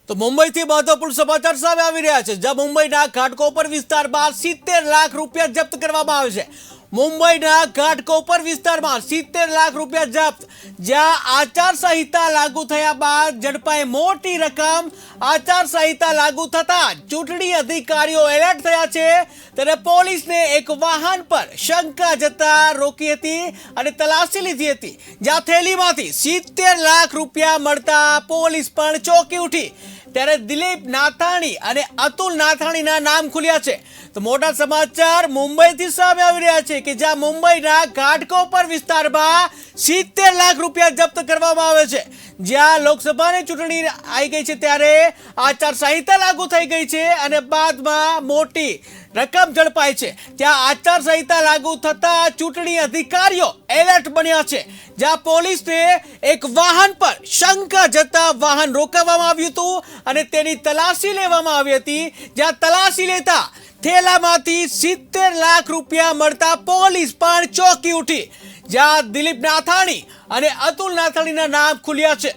તો મુંબઈથી મહત્વપૂર્ણ સમાચાર સામે આવી રહ્યા છે, જ્યાં મુંબઈના ઘાટકોપર વિસ્તારમાં 70 લાખ રૂપિયા જપ્ત કરવામાં આવે છે। મુંબઈના ઘાટકોપર વિસ્તારમાં 70 લાખ રૂપિયા જપ્ત, જ્યાં આચારસંહિતા લાગુ થયા બાદ ઝડપાઈ મોટી રકમ। આચારસંહિતા લાગુ થતા ચૂંટણી અધિકારીઓ એલર્ટ થયા છે, ત્યારે પોલીસને એક વાહન પર શંકા જતા રોકી હતી અને તલાશી લીધી હતી, જ્યાં થેલીમાંથી 70 લાખ રૂપિયા મળતા પોલીસ પણ ચોંકી ઉઠી। ત્યારે દિલીપ નાથાણી અને અતુલ નાથાણીના નામ ખુલ્યા છે। તો મોટા સમાચાર મુંબઈથી સામે આવી રહ્યા છે કે જ્યાં મુંબઈના ઘાટકોપર વિસ્તારમાં 70 લાખ રૂપિયા જપ્ત કરવામાં આવે છે, જ્યાં લોકસભાની ચૂંટણી આવી ગઈ છે ત્યારે આચારસંહિતા લાગુ થઈ ગઈ છે અને બાદમાં મોટી રકમ ઝડપાઈ છે। ત્યાં આચારસંહિતા લાગુ થતા ચૂંટણી અધિકારીઓ એલર્ટ બન્યા છે, જ્યાં પોલીસને એક વાહન પર શંકા જતા વાહન રોકવામાં આવ્યું હતું અને તેની તલાશી લેવામાં આવી હતી, જ્યાં તલાશી લેતા થેલામાંથી 70 લાખ રૂપિયા મળતા પોલીસ પણ ચોંકી ઉઠી, જ્યાં દિલીપ નાથાણી અને અતુલ નાથાણીના નામ ખુલ્યા છે।